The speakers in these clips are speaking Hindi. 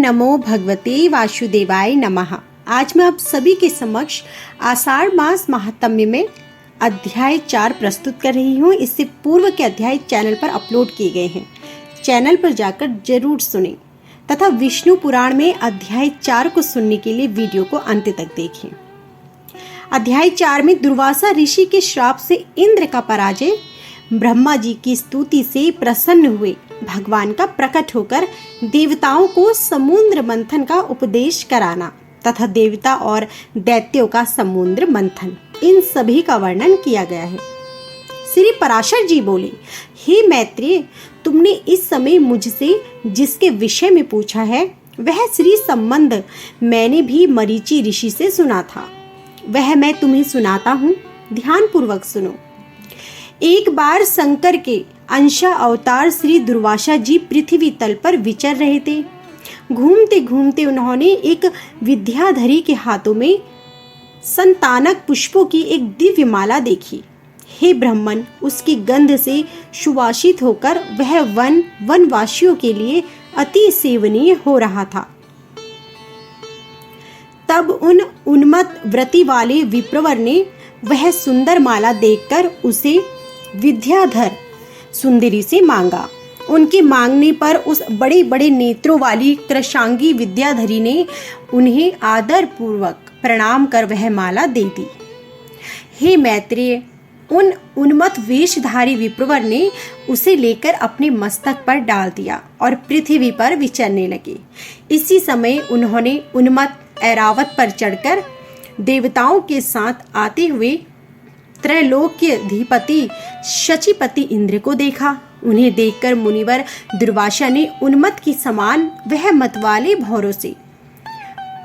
नमो भगवते वासुदेवाय नमः। आज मैं आप सभी के समक्ष आषाढ़ मास महात्म्य में अध्याय 4 प्रस्तुत कर रही हूँ। इससे पूर्व के अध्याय चैनल पर अपलोड किए गए हैं, चैनल पर जाकर जरूर सुनें तथा विष्णु पुराण में अध्याय 4 को सुनने के लिए वीडियो को अंत तक देखें। अध्याय 4 में दुर्वासा ऋषि के श्राप से इंद्र का पराजय, ब्रह्मा जी की स्तुति से प्रसन्न हुए भगवान का प्रकट होकर देवताओं को समुद्र मंथन का उपदेश कराना तथा देवता और दैत्यों का समुद्र मंथन, इन सभी का वर्णन किया गया है। श्री पराशर जी बोले, हे मैत्रेय, तुमने इस समय मुझसे जिसके विषय में पूछा है वह श्री संबंध मैंने भी मरीचि ऋषि से सुना था, वह मैं तुम्हें सुनाता हूँ, ध्यान पूर्वक सुनो। एक बार शंकर के अंशा अवतार श्री दुर्वासा जी पृथ्वी तल पर विचर रहे थे। घूमते घूमते उन्होंने एक विद्याधरी के हाथों में संतानक पुष्पों की एक दिव्य माला देखी। हे ब्राह्मण, उसकी गंध से सुवासित होकर वह वनवासियों के लिए अति सेवनीय हो रहा था। तब उन उन्मत्त व्रति वाले विप्रवर ने वह सुंदर माला देखकर उसे विद्याधर सुंदरी से मांगा। उनके मांगने पर उस बड़े बड़े नेत्रों वाली कृशांगी विद्याधरी ने उन्हें आदर पूर्वक प्रणाम कर वह माला दे दी। हे मैत्रेय, उन उन्मत्त वेशधारी विप्रवर ने उसे लेकर अपने मस्तक पर डाल दिया और पृथ्वी पर विचरने लगे। इसी समय उन्होंने उन्मत्त ऐरावत पर चढ़कर देवताओं के साथ आते हुए त्रैलोक्याधिपति शचीपति इंद्र को देखा। उन्हें देखकर मुनिवर दुर्वासा ने उन्मत्त की समान वह मतवाले भौरों से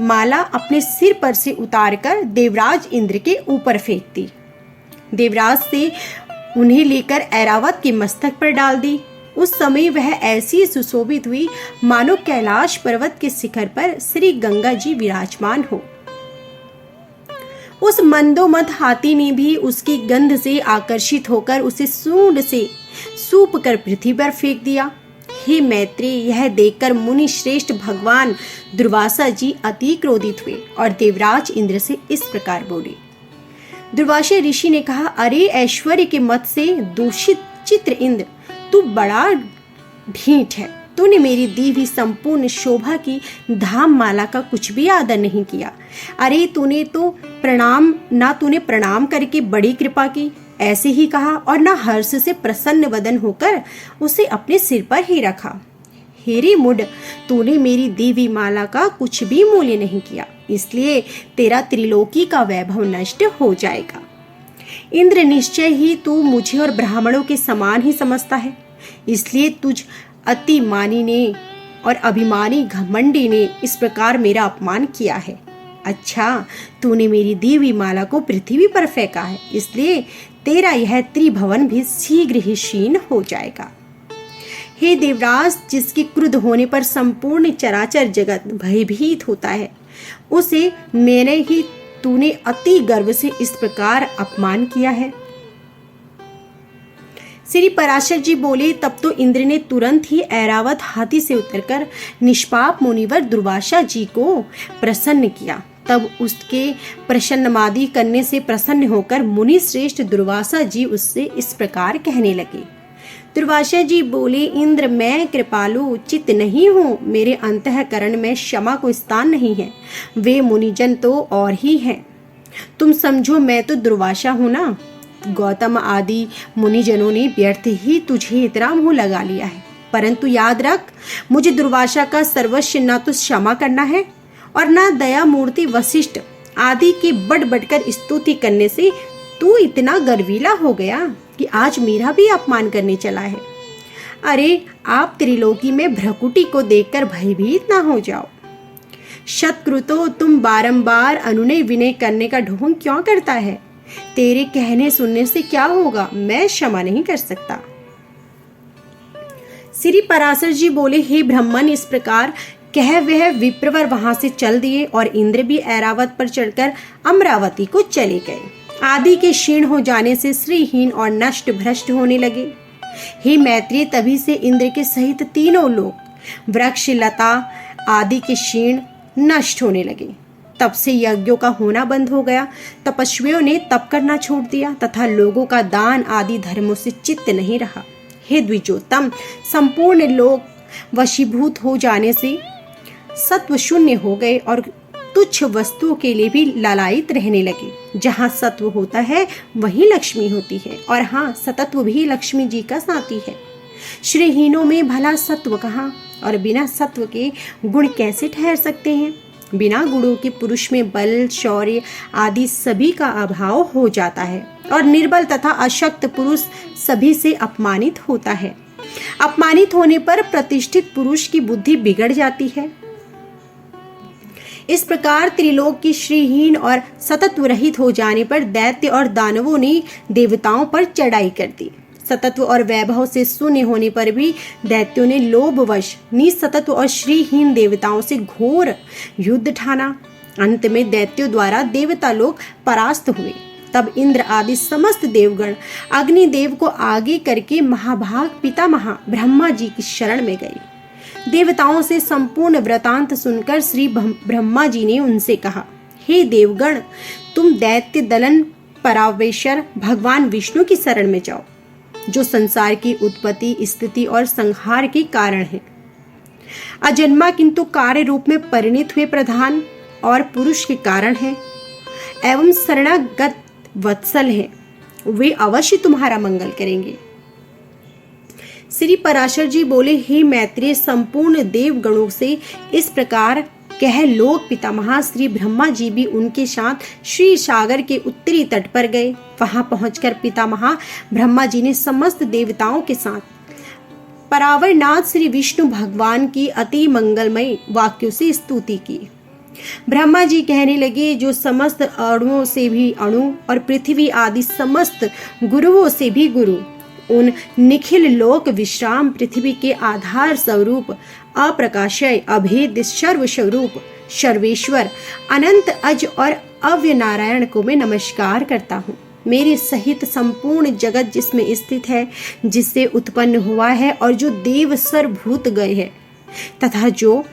माला अपने सिर पर से उतारकर देवराज इंद्र के ऊपर फेंक दी। देवराज से उन्हें लेकर ऐरावत के मस्तक पर डाल दी। उस समय वह ऐसी सुशोभित हुई मानो कैलाश पर्वत के शिखर पर श्री गंगा जी विराजमान हो। उस मंदोमद हाथी ने भी उसकी गंध से आकर्षित होकर उसे सूंड से सूप कर पृथ्वी पर फेंक दिया। हे मैत्रेय, यह देखकर मुनि श्रेष्ठ भगवान दुर्वासा जी अति क्रोधित हुए और देवराज इंद्र से इस प्रकार बोले। दुर्वासा ऋषि ने कहा, अरे ऐश्वर्य के मत से दूषित चित्र इंद्र, तू बड़ा ढीठ है। तूने मेरी दी हुई संपूर्ण शोभा की धाम माला का कुछ भी आदर नहीं किया। अरे तूने प्रणाम करके बड़ी कृपा की, ऐसे ही कहा, और ना हर्ष से प्रसन्न वदन होकर उसे अपने सिर पर ही रखा। हेरे मुड, तूने मेरी दी हुई माला का कुछ भी मूल्य नहीं किया, इसलिए तेरा त्रिलोकी का वैभव नष्ट हो जाएगा। इंद्र, निश्चय ही तू मुझे और ब्राह्मणों के समान ही समझता है, इसलिए तुझ अति मानी ने और अभिमानी घमंडी ने इस प्रकार मेरा अपमान किया है। अच्छा, तूने मेरी दी हुई माला को पृथ्वी पर फेंका है, इसलिए तेरा यह त्रिभुवन भी शीघ्र ही क्षीण हो जाएगा। हे देवराज, जिसके क्रुद्ध होने पर संपूर्ण चराचर जगत भयभीत होता है, उसे मेरे ही तूने अति गर्व से इस प्रकार अपमान किया है। श्री पराशर जी बोले, तब तो इंद्र ने तुरंत ही ऐरावत हाथी से उतरकर निष्पाप मुनिवर दुर्वासा जी को प्रसन्न किया। तब उसके प्रसन्नमादि करने से प्रसन्न होकर मुनि श्रेष्ठ दुर्वासा जी उससे इस प्रकार कहने लगे। दुर्वासा जी बोले, इंद्र, मैं कृपालु चित्त नहीं हूँ, मेरे अंतःकरण में क्षमा को स्थान नहीं है, वे मुनिजन तो और ही हैं। तुम समझो मैं तो दुर्वासा हूँ ना। गौतम आदि मुनिजनों ने व्यर्थ ही तुझे इतना मुंह लगा लिया है, परंतु याद रख, मुझे दुर्वासा का सर्वस्व न तो क्षमा करना है और न दया मूर्ति वशिष्ठ आदि की बढ़ बढ़कर स्तुति करने से तू इतना गर्वीला हो गया कि आज मेरा भी अपमान करने चला है। अरे, आप त्रिलोकी में भ्रकुटी को देखकर भयभीत ना हो जाओ। शतकृतो, तुम बारंबार अनुनय विनय करने का ढोंग क्यों करता है? तेरे कहने सुनने से क्या होगा, मैं क्षमा नहीं कर सकता। श्री पराशर जी बोले, हे ब्राह्मण, इस प्रकार कह वह विप्रवर वहां से चल दिए और इंद्र भी ऐरावत पर चढ़कर अमरावती को चले गए। आदि के क्षीण हो जाने से श्रीहीन और नष्ट भ्रष्ट होने लगे। हे मैत्रेय, तभी से इंद्र के सहित तीनों लोग वृक्ष, लता आदि के क्षीण नष्ट होने लगे। तब से यज्ञों का होना बंद हो गया। तपस्वियों ने तप करना छोड़ दिया तथा लोगों का दान आदि धर्मों से चित्त नहीं रहा। हे द्विजोत्तम, संपूर्ण लोग वशीभूत हो जाने से सत्व शून्य हो गए और तुच्छ वस्तुओं के लिए भी लालायित रहने लगे। जहाँ सत्व होता है वहीं लक्ष्मी होती है, और हाँ, सतत्व भी लक्ष्मी जी का साथी है। श्रीहीनों में भला सत्व कहाँ, और बिना सत्व के गुण कैसे ठहर सकते हैं। बिना गुणों के पुरुष में बल, शौर्य आदि सभी का अभाव हो जाता है, और निर्बल तथा अशक्त पुरुष सभी से अपमानित होता है। अपमानित होने पर प्रतिष्ठित पुरुष की बुद्धि बिगड़ जाती है। इस प्रकार त्रिलोक की श्रीहीन और सतत्व रहित हो जाने पर दैत्य और दानवों ने देवताओं पर चढ़ाई कर दी। सतत्व और वैभव से शून्य होने पर भी दैत्यों ने लोभवश निसतत्व और श्रीहीन देवताओं से घोर युद्ध ठाना। अंत में दैत्यों द्वारा देवता लोग परास्त हुए। तब इंद्र आदि समस्त देवगण अग्निदेव को आगे करके महाभाग पितामह ब्रह्मा जी की शरण में गए। देवताओं से संपूर्ण वृतांत सुनकर श्री ब्रह्मा जी ने उनसे कहा, हे देवगण, तुम दैत्य दलन परावेशर भगवान विष्णु की शरण में जाओ, जो संसार की उत्पत्ति, स्थिति और संहार के कारण है। अजन्मा किंतु कार्य रूप में परिणित हुए प्रधान और पुरुष के कारण है, एवं शरणागत वत्सल है। वे अवश्य तुम्हारा मंगल करेंगे। श्री पराशर जी बोले, हे मैत्रेय, संपूर्ण देवगणों से इस प्रकार कह लोक पितामह श्री ब्रह्मा जी भी उनके साथ श्री सागर के उत्तरी तट पर गए। वहां पहुंचकर पितामह ब्रह्मा जी ने समस्त देवताओं के साथ परावरनाथ श्री विष्णु भगवान की अति मंगलमय वाक्यों से स्तुति की। ब्रह्मा जी कहने लगे, जो समस्त अणुओं से भी अणु और पृथ्वी आदि समस्त गुरुओं से भी गुरु, उन निखिल लोक विश्राम पृथ्वी के आधार स्वरूप अप्रकाशय अभेद सर्व स्वरूप सर्वेश्वर अनंत अज और अव्य नारायण को मैं नमस्कार करता हूँ। मेरे सहित संपूर्ण जगत जिसमें स्थित है, जिससे उत्पन्न हुआ है और जो देव सर्वभूत गए है तथा जो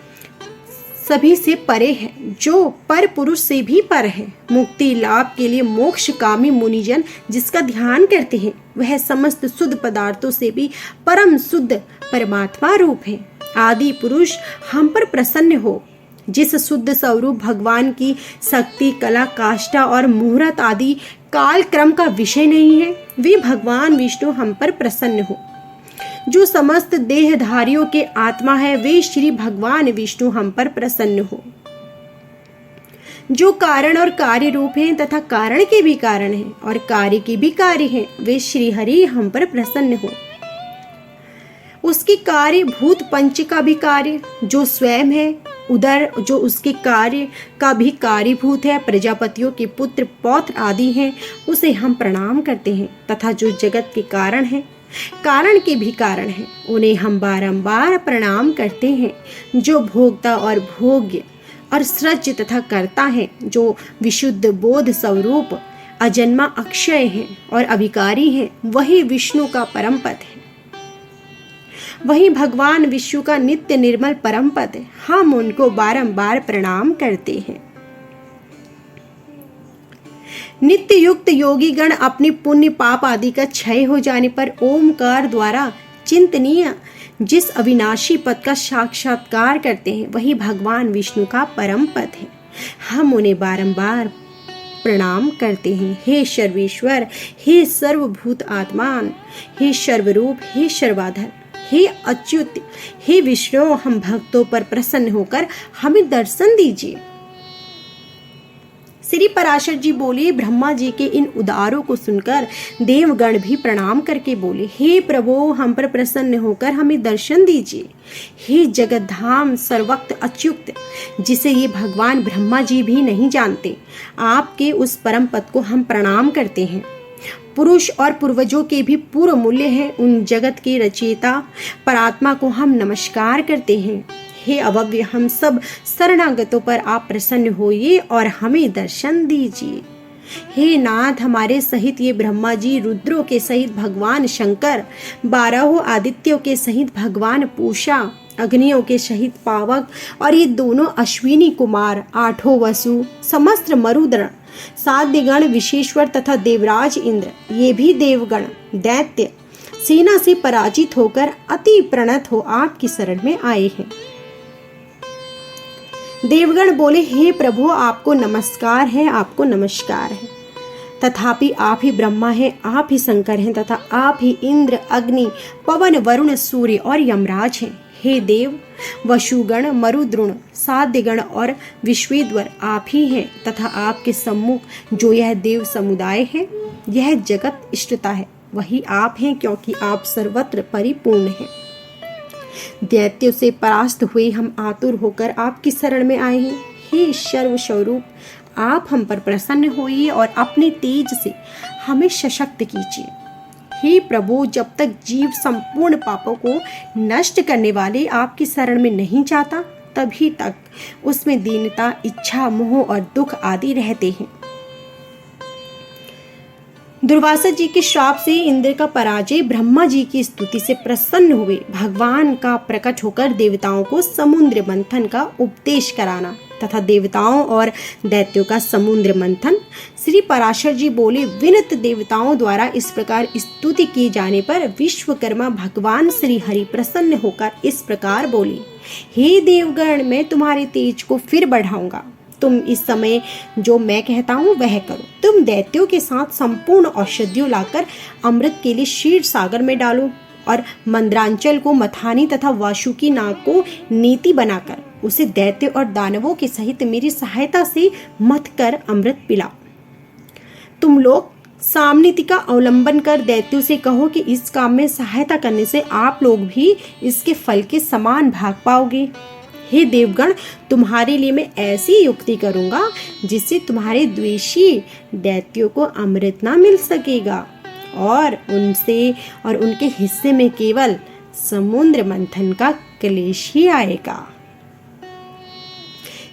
सभी से परे है, जो पर पुरुष से भी पर है, मुक्ति लाभ के लिए मोक्ष कामी मुनिजन जिसका ध्यान करते हैं, वह समस्त शुद्ध पदार्थों से भी परम शुद्ध परमात्मा रूप है। आदि पुरुष हम पर प्रसन्न हो। जिस शुद्ध स्वरूप भगवान की शक्ति, कला, काष्ठा और मुहूर्त आदि काल क्रम का विषय नहीं है, वे भगवान विष्णु हम पर प्रसन्न हो। जो समस्त देहधारियों के आत्मा है, वे श्री भगवान विष्णु हम पर प्रसन्न हो। जो कारण और कार्य रूप हैं तथा कारण के भी कारण हैं और कार्य के भी कार्य हैं, वे श्री हरि हम पर प्रसन्न हो। उसके कार्य भूत पंच का भी कार्य जो स्वयं है, उदर जो उसके कार्य का भी कार्यभूत है, प्रजापतियों के पुत्र पौत्र आदि हैं, उसे हम प्रणाम करते हैं। तथा जो जगत के कारण है, कारण के भी कारण है, उन्हें हम बारंबार प्रणाम करते हैं। जो भोक्ता और भोग्य और सृज्य तथा कर्ता है, जो विशुद्ध बोध स्वरूप अजन्मा अक्षय है और अभिकारी है, वही विष्णु का परम पद है। वही भगवान विष्णु का नित्य निर्मल परम पद है। हम उनको बारंबार प्रणाम करते हैं। नित्य युक्त योगी गण अपने पुण्य पाप आदि का क्षय हो जाने पर ओमकार द्वारा चिंतनीय जिस अविनाशी पद का साक्षात्कार करते हैं, वही भगवान विष्णु का परम पद है। हम उन्हें बारंबार प्रणाम करते हैं। हे सर्वेश्वर, हे सर्वभूत आत्मान, हे सर्वरूप, हे सर्वाधर, हे अच्युत, हे विष्णु, हम भक्तों पर प्रसन्न होकर हमें दर्शन दीजिए। श्री पराशर जी बोले, ब्रह्मा जी के इन उदारों को सुनकर देवगण भी प्रणाम करके बोले, हे प्रभु, हम पर प्रसन्न होकर हमें दर्शन दीजिए। हे जगत धाम सर्वक्त अच्युत, जिसे ये भगवान ब्रह्मा जी भी नहीं जानते, आपके उस परम पद को हम प्रणाम करते हैं। पुरुष और पूर्वजों के भी पूर्व मूल्य है, उन जगत के रचयिता परात्मा को हम नमस्कार करते हैं। हे अव्यय, हम सब शरणागतों पर आप प्रसन्न होइए और हमें दर्शन दीजिए। हे नाथ, हमारे सहित ये ब्रह्मा जी, रुद्रों के सहित भगवान शंकर, 12 आदित्यों के सहित भगवान पूषा, अग्नियों के सहित पावक और ये दोनों अश्विनी कुमार, आठों वसु, समस्त मरुद्रण, साध्यगण, विशेश्वर तथा देवराज इंद्र, ये भी देवगण दैत्य सेना से पराजित होकर अति प्रणत हो आपकी शरण में आए हैं। देवगण बोले, हे प्रभु, आपको नमस्कार है, आपको नमस्कार है। तथापि आप ही ब्रह्मा हैं, आप ही शंकर हैं तथा आप ही इंद्र, अग्नि, पवन, वरुण, सूर्य और यमराज हैं। हे देव, वशुगण, मरुद्रुण, साध्यगण और विश्वेश्वर आप ही हैं तथा आपके सम्मुख जो यह देव समुदाय है, यह जगत इष्टता है, वही आप हैं, क्योंकि आप सर्वत्र परिपूर्ण हैं। दैत्यों से परास्त हुए हम आतुर होकर आपकी शरण में आए हैं। हे सर्वस्वरूप, आप हम पर प्रसन्न होइए और अपने तेज से हमें सशक्त कीजिए। हे प्रभु, जब तक जीव संपूर्ण पापों को नष्ट करने वाले आपकी शरण में नहीं जाता, तभी तक उसमें दीनता, इच्छा, मोह और दुख आदि रहते हैं। दुर्वासा जी के श्राप से इंद्र का पराजय ब्रह्मा जी की स्तुति से प्रसन्न हुए भगवान का प्रकट होकर देवताओं को समुद्र मंथन का उपदेश कराना तथा देवताओं और दैत्यों का समुद्र मंथन। श्री पराशर जी बोले, विनत देवताओं द्वारा इस प्रकार स्तुति किए जाने पर विश्वकर्मा भगवान श्री हरि प्रसन्न होकर इस प्रकार बोले, हे देवगण, मैं तुम्हारे तेज को फिर बढ़ाऊंगा। तुम इस समय जो मैं कहता हूँ वह करो। तुम दैत्यों के साथ संपूर्ण औषधियों लाकर अमृत के लिए क्षीर सागर में डालो और मंद्रांचल को मथानी तथा वासुकी नाग को नीति बनाकर उसे दैत्य और दानवों के सहित मेरी सहायता से मथ कर अमृत पिलाओ। तुम लोग सामनीति का अवलंबन कर दैत्यों से कहो कि इस काम में सहायता करने से आप लोग भी इसके फल के समान भाग पाओगे। हे देवगण, तुम्हारे लिए मैं ऐसी युक्ति करूंगा जिससे तुम्हारे द्वेषी दैत्यों को अमृत ना मिल सकेगा और उनके हिस्से में केवल समुद्र मंथन का क्लेश ही आएगा।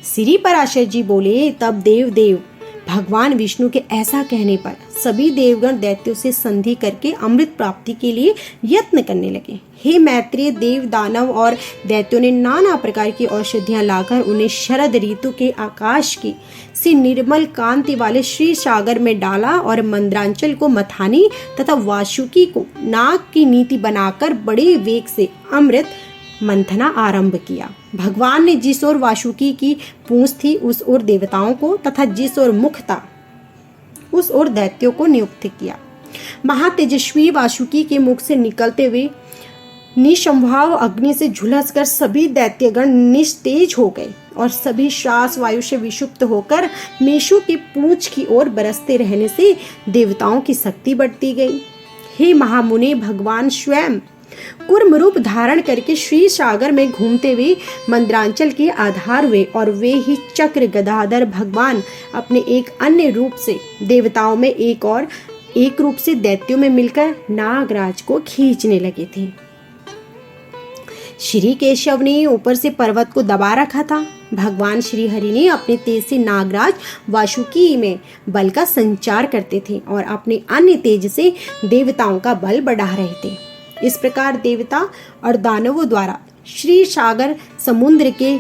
श्री पराशर जी बोले, तब देव भगवान विष्णु के ऐसा कहने पर सभी देवगण दैत्यों से संधि करके अमृत प्राप्ति के लिए यत्न करने लगे। हे मैत्रेय, देव, दानव और दैत्यों ने नाना प्रकार की औषधियां लाकर उन्हें शरद ऋतु के आकाश की से निर्मल कांति वाले श्री सागर में डाला और मंद्रांचल को मथानी तथा वासुकी को नाग की नीति बनाकर बड़े वेग से अमृत मंथना आरंभ किया। भगवान ने जिस ओर वासुकी की पूंछ थी उस ओर देवताओं को तथा जिस ओर मुख था उस ओर दैत्यों को नियुक्त किया। महातेजस्वी वासुकी के मुख से निकलते हुए निसंभाव अग्नि से झुलसकर सभी दैत्यगण निस्तेज हो गए और सभी श्वास वायु से विषुप्त होकर मेषु की पूंछ की ओर बरसते रहने से देवताओं की शक्ति बढ़ती गई। हे महामुनि, भगवान स्वयं कूर्म रूप धारण करके श्री सागर में घूमते हुए मंद्रांचल के आधार हुए और वे ही चक्र गदाधर भगवान अपने एक अन्य रूप से देवताओं में एक रूप से दैत्यों में मिलकर नागराज को खींचने लगे थे। श्री केशव ने ऊपर से पर्वत को दबा रखा था। भगवान श्री हरि ने अपने तेज से नागराज वासुकी में बल का संचार करते थे और अपने अन्य तेज से देवताओं का बल बढ़ा रहे थे। इस प्रकार देवता और दानवों द्वारा श्री सागर समुद्र के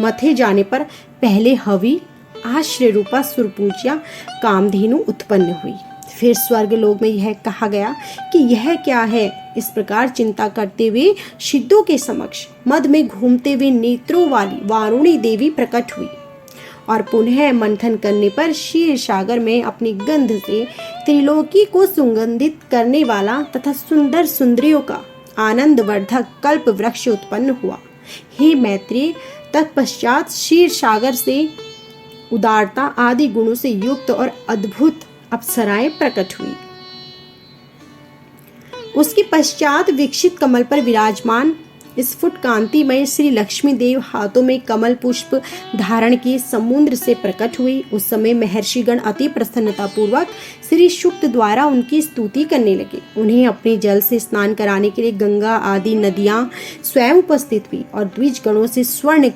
मथे जाने पर पहले हवि, आश्रय रूपा सुरपूजिया कामधेनु उत्पन्न हुई। फिर स्वर्ग लोक में यह कहा गया कि यह क्या है। इस प्रकार चिंता करते हुए सिद्धों के समक्ष मद में घूमते हुए नेत्रों वाली वारुणी देवी प्रकट हुई और पुनः मंथन करने पर क्षीर सागर में अपनी गंध से त्रिलोकी को सुगंधित करने वाला तथा सुंदर सुंदरियों का आनंदवर्धक कल्प वृक्ष उत्पन्न हुआ। हे मैत्रेय, तत्पश्चात क्षीर सागर से उदारता आदि गुणों से युक्त और अद्भुत अप्सराएं प्रकट हुई। उसके पश्चात विकसित कमल पर विराजमान स्फुट कांतिमय श्री लक्ष्मी देव हाथों में कमल पुष्प धारण किए समुद्र से प्रकट हुई। उस समय महर्षिगण अति प्रसन्नता पूर्वक श्री शुक्त द्वारा उनकी स्तुति करने लगे। उन्हें अपने जल से स्नान कराने के लिए गंगा आदि नदियां स्वयं उपस्थित हुई और द्विज गणों से स्वर्ण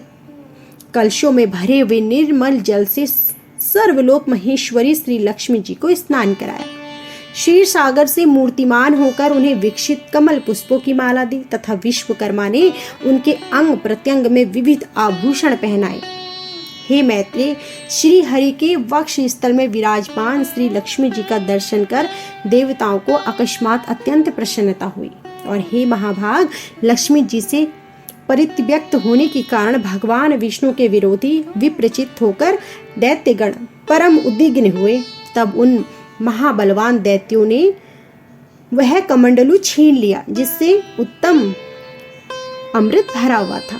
कलशों में भरे हुए निर्मल जल से सर्वलोक महेश्वरी श्री लक्ष्मी जी को स्नान कराया। क्षीर सागर से मूर्तिमान होकर उन्हें विकसित कमल पुष्पों की माला दी तथा विश्वकर्मा ने उनके अंग प्रत्यंग में विविध आभूषण पहनाए। हे मैत्रेय, श्री हरि के वक्ष स्थल में विराजमान श्री लक्ष्मी जी का दर्शन कर देवताओं को अकस्मात अत्यंत प्रसन्नता हुई। और हे महाभाग, लक्ष्मी जी से परित्यक्त होने के कारण भगवान विष्णु के विरोधी विप्रचित होकर दैत्यगण परम उद्विग्न हुए। तब उन महाबलवान दैत्यों ने वह कमंडलू छीन लिया जिससे उत्तम अमृत भरा हुआ था।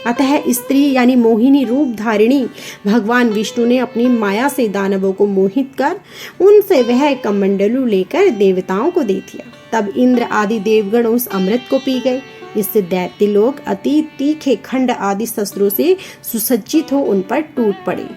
अतः स्त्री यानी मोहिनी रूप धारिणी भगवान विष्णु ने अपनी माया से दानवों को मोहित कर उनसे वह कमंडलू लेकर देवताओं को दे दिया। तब इंद्र आदि देवगण उस अमृत को पी गए। इससे दैत्य लोग अति तीखे खंड आदि शस्त्रों से सुसज्जित हो उन पर टूट पड़े,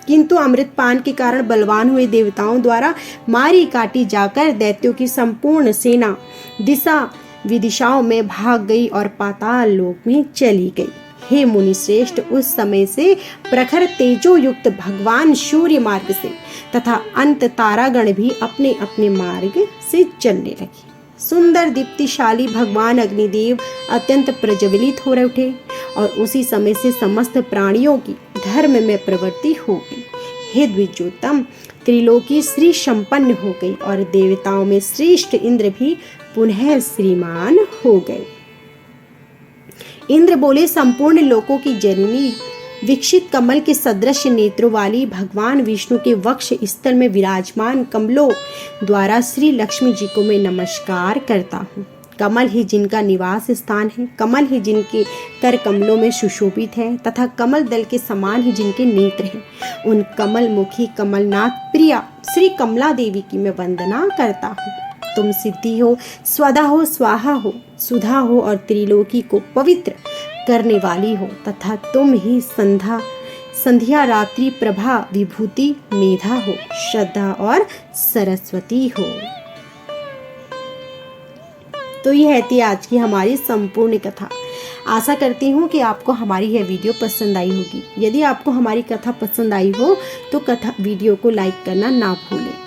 किंतु अमृत पान के कारण बलवान हुए देवताओं द्वारा मारी काटी जाकर दैत्यों की संपूर्ण सेना दिशा विदिशाओं में भाग गई और पाताल लोक में चली गई। हे मुनि श्रेष्ठ, उस समय से प्रखर तेजो युक्त भगवान सूर्य मार्ग से तथा अंत तारागण भी अपने अपने मार्ग से चलने लगे। सुंदर दीप्तिशाली भगवान अग्निदेव अत्यंत प्रज्वलित हो उठे और उसी समय से समस्त प्राणियों की धर्म में प्रवृत्ति हो गई। हे द्विजोत्तम, त्रिलोकी श्री संपन्न हो गई और देवताओं में श्रेष्ठ इंद्र भी पुनः श्रीमान हो गए। इंद्र बोले, संपूर्ण लोकों की जननी विकसित कमल के सदृश नेत्रों वाली भगवान विष्णु के वक्ष स्थल में विराजमान कमलों द्वारा श्री लक्ष्मी जी को मैं नमस्कार करता हूँ। कमल ही जिनका निवास स्थान है, कमल ही जिनके कर कमलों में सुशोभित है तथा कमल दल के समान ही जिनके नेत्र हैं, उन कमल मुखी कमलनाथ प्रिया श्री कमला देवी की मैं वंदना करता हूँ। तुम सिद्धि हो, स्वदा हो, स्वाहा हो, सुधा हो और त्रिलोकी को पवित्र करने वाली हो तथा तुम ही संध्या रात्रि प्रभा विभूति मेधा हो, श्रद्धा और सरस्वती हो। तो यह थी आज की हमारी संपूर्ण कथा। आशा करती हूँ कि आपको हमारी यह वीडियो पसंद आई होगी। यदि आपको हमारी कथा पसंद आई हो तो वीडियो को लाइक करना ना भूलें।